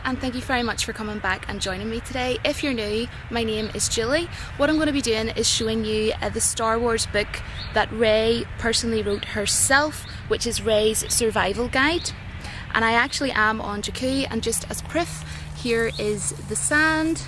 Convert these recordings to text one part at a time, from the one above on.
and thank you very much for coming back and joining me today. If you're new, my name is Julie. What I'm going to be doing is showing you the Star Wars book that Rey personally wrote herself, which is Rey's Survival Guide. And I actually am on Jakku, and just as proof, here is the sand.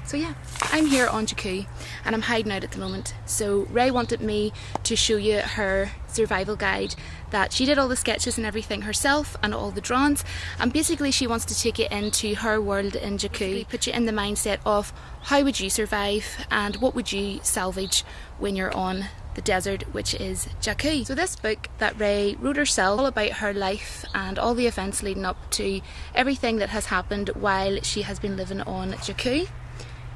So yeah, I'm here on Jakku and I'm hiding out at the moment. So Rey wanted me to show you her survival guide, that she did all the sketches and everything herself and all the drawings, and basically she wants to take you into her world in Jakku, put you in the mindset of how would you survive and what would you salvage when you're on the desert, which is Jakku. So this book that Rey wrote herself, all about her life and all the events leading up to everything that has happened while she has been living on Jakku.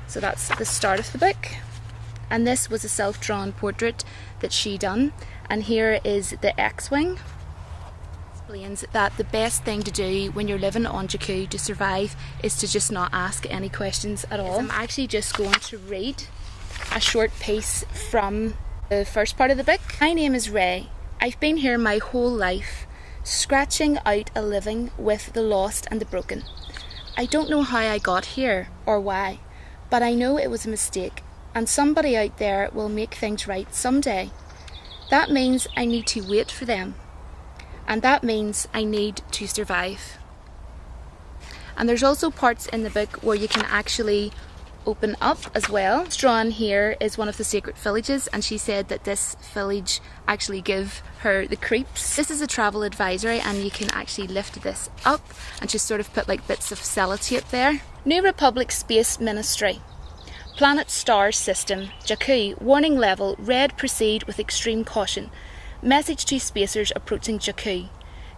So that's the start of the book, and this was a self-drawn portrait that she done, and here is the X-Wing. Explains that the best thing to do when you're living on Jakku to survive is to just not ask any questions at all. I'm actually just going to read a short piece from the first part of the book. My name is Rey. I've been here my whole life, scratching out a living with the lost and the broken. I don't know how I got here or why, but I know it was a mistake, and somebody out there will make things right someday. That means I need to wait for them, and that means I need to survive. And there's also parts in the book where you can actually open up as well. Drawn here is one of the sacred villages, and she said that this village actually give her the creeps. This is a travel advisory, and you can actually lift this up and just sort of put like bits of sellotape there. New Republic Space Ministry. Planet Star System, Jakku, warning level, red, proceed with extreme caution. Message to spacers approaching Jakku.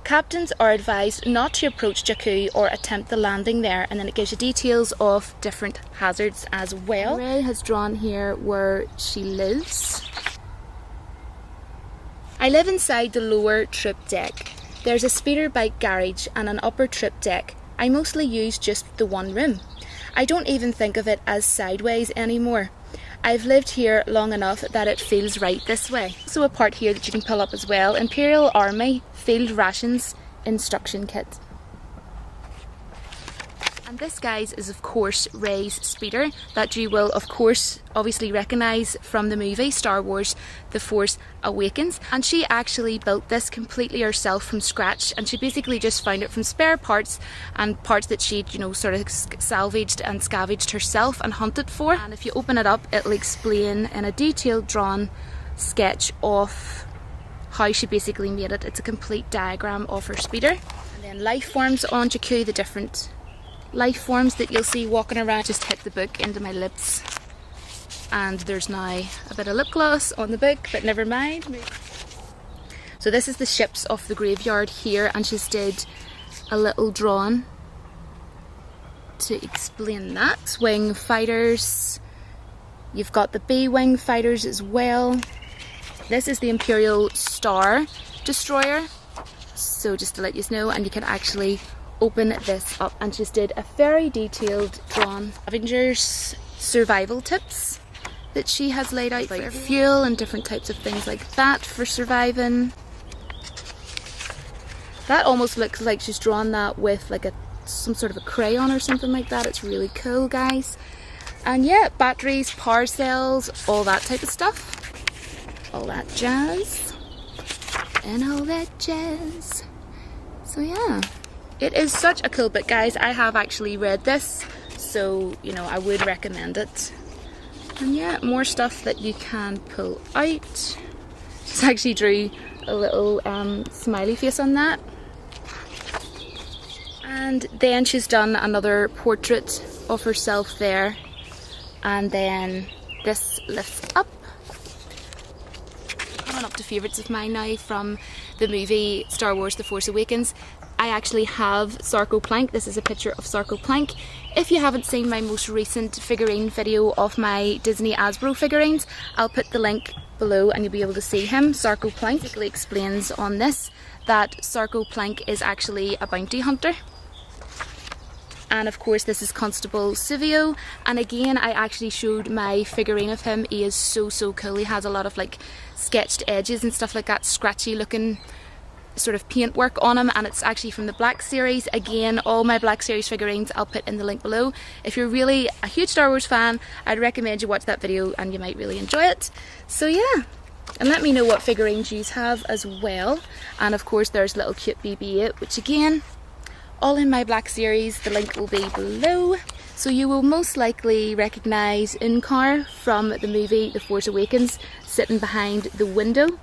Captains are advised not to approach Jakku or attempt the landing there, and then it gives you details of different hazards as well. Rey has drawn here where she lives. I live inside the lower troop deck. There's a speeder bike garage and an upper troop deck. I mostly use just the one room. I don't even think of it as sideways anymore. I've lived here long enough that it feels right this way. So a part here that you can pull up as well. Imperial Army Field Rations Instruction Kit. And this, guys, is of course Rey's speeder that you will of course obviously recognise from the movie Star Wars The Force Awakens. And she actually built this completely herself from scratch, and she basically just found it from spare parts and parts that she'd, you know, sort of salvaged and scavenged herself and hunted for. And if you open it up, it'll explain in a detailed drawn sketch of how she basically made it. It's a complete diagram of her speeder. And then life forms on Jakku, the different life forms that you'll see walking around. Just hit the book into my lips, and there's now a bit of lip gloss on the book, but never mind. So this is the ships of the graveyard here, and she's did a little drawing to explain that. Wing fighters, you've got the B-wing fighters as well. This is the Imperial Star Destroyer, so just to let you know, and you can actually open this up, and just did a very detailed drawn Avengers survival tips that she has laid out, like fuel and different types of things like that for surviving. That almost looks like she's drawn that with like some sort of a crayon or something like that. It's really cool, guys. And yeah, batteries, power cells, all that type of stuff, all that jazz and all that jazz. So yeah, it is such a cool book, guys. I have actually read this, so you know, I would recommend it. And yeah, more stuff that you can pull out. Just actually drew a little smiley face on that. And then she's done another portrait of herself there. And then this lifts up. Coming up to favourites of mine now from the movie Star Wars The Force Awakens. I actually have Sarko Plank. This is a picture of Sarko Plank. If you haven't seen my most recent figurine video of my Disney Hasbro figurines, I'll put the link below and you'll be able to see him. Sarko Plank basically explains on this that Sarko Plank is actually a bounty hunter. And of course this is Constable Sivio, and again I actually showed my figurine of him. He is so cool. He has a lot of like sketched edges and stuff like that, scratchy looking sort of paint work on him, and it's actually from the Black series. Again, all my Black series figurines I'll put in the link below. If you're really a huge Star Wars fan, I'd recommend you watch that video and you might really enjoy it. So yeah, and let me know what figurines you have as well. And of course there's little cute BB-8, which again, all in my Black series. The link will be below. So you will most likely recognise Unkar from the movie The Force Awakens, sitting behind the window.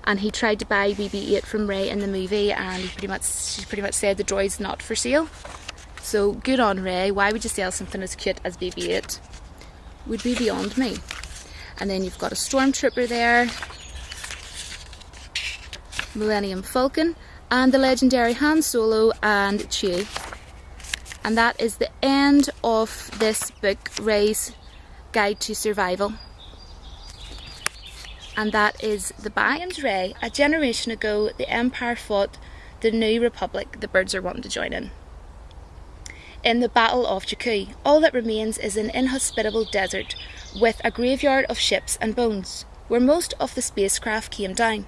And he tried to buy BB-8 from Rey in the movie, and she pretty much said the droid's not for sale. So good on Rey. Why would you sell something as cute as BB-8? Would be beyond me. And then you've got a Stormtrooper there, Millennium Falcon, and the legendary Han Solo and Chewie. And that is the end of this book, Rey's Guide to Survival. And that is the back. Name's Rey. A generation ago, the Empire fought the New Republic. The birds are wanting to join in. In the Battle of Jakku, all that remains is an inhospitable desert with a graveyard of ships and bones, where most of the spacecraft came down.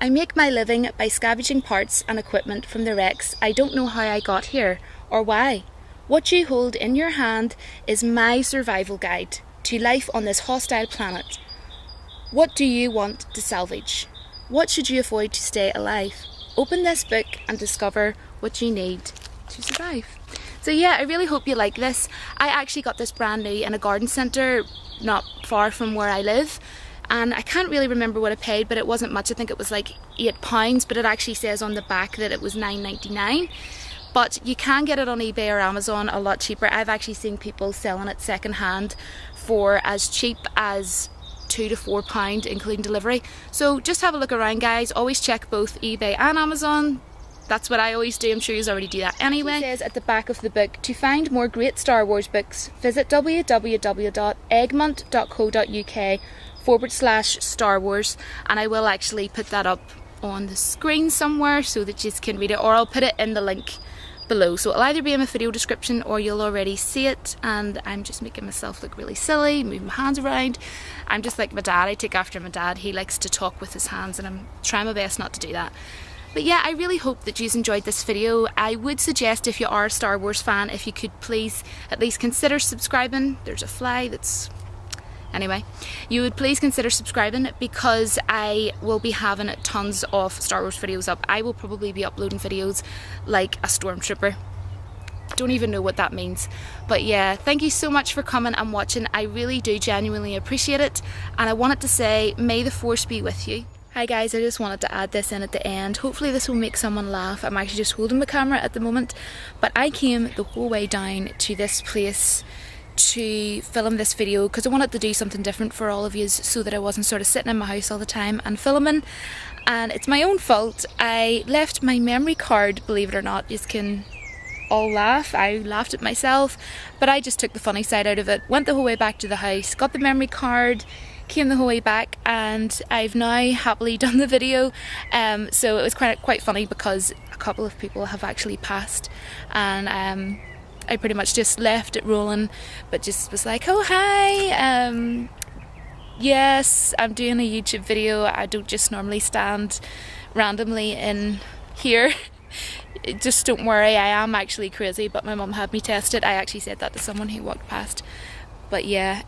I make my living by scavenging parts and equipment from the wrecks. I don't know how I got here, or why. What you hold in your hand is my survival guide to life on this hostile planet. What do you want to salvage? What should you avoid to stay alive? Open this book and discover what you need to survive. So yeah, I really hope you like this. I actually got this brand new in a garden centre not far from where I live, and I can't really remember what I paid, but it wasn't much. I think it was like £8, but it actually says on the back that it was £9.99. But you can get it on eBay or Amazon a lot cheaper. I've actually seen people selling it second hand for as cheap as £2 to £4, including delivery. So just have a look around, guys. Always check both eBay and Amazon. That's what I always do. I'm sure you already do that anyway. It says at the back of the book, to find more great Star Wars books, visit www.egmont.co.uk/Star Wars, and I will actually put that up on the screen somewhere so that you can read it, or I'll put it in the link below. So it'll either be in my video description or you'll already see it. And I'm just making myself look really silly, moving my hands around. I'm just like my dad. I take after my dad. He likes to talk with his hands, and I'm trying my best not to do that. But yeah, I really hope that you've enjoyed this video. I would suggest, if you are a Star Wars fan, if you could please at least consider subscribing. There's a fly that's... Anyway, you would please consider subscribing, because I will be having tons of Star Wars videos up. I will probably be uploading videos like a Stormtrooper. Don't even know what that means. But yeah, thank you so much for coming and watching. I really do genuinely appreciate it. And I wanted to say, may the Force be with you. Hi guys, I just wanted to add this in at the end. Hopefully this will make someone laugh. I'm actually just holding my camera at the moment. But I came the whole way down to this place to film this video because I wanted to do something different for all of you, so that I wasn't sort of sitting in my house all the time and filming. And it's my own fault. I left my memory card, believe it or not. You can all laugh. I laughed at myself, but I just took the funny side out of it. Went the whole way back to the house, got the memory card, came the whole way back, and I've now happily done the video. So it was quite funny because a couple of people have actually passed, and I pretty much just left it rolling, but just was like, oh hi, yes, I'm doing a YouTube video. I don't just normally stand randomly in here. Just don't worry, I am actually crazy, but my mum had me tested. I actually said that to someone who walked past. But yeah,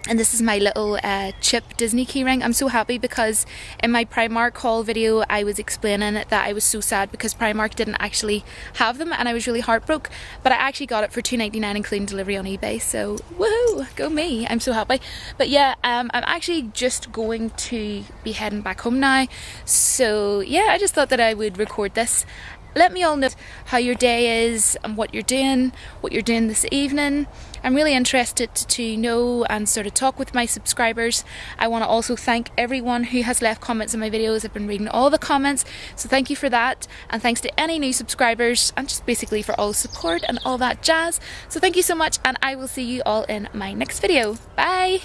and this is my little chip Disney keyring. I'm so happy because in my Primark haul video I was explaining that I was so sad because Primark didn't actually have them, and I was really heartbroken, but I actually got it for $2.99 including delivery on eBay, so woohoo, go me, I'm so happy. But yeah, I'm actually just going to be heading back home now, so yeah, I just thought that I would record this. Let me all know how your day is and what you're doing this evening. I'm really interested to know and sort of talk with my subscribers. I want to also thank everyone who has left comments on my videos. I've been reading all the comments, so thank you for that. And thanks to any new subscribers, and just basically for all the support and all that jazz. So thank you so much, and I will see you all in my next video. Bye!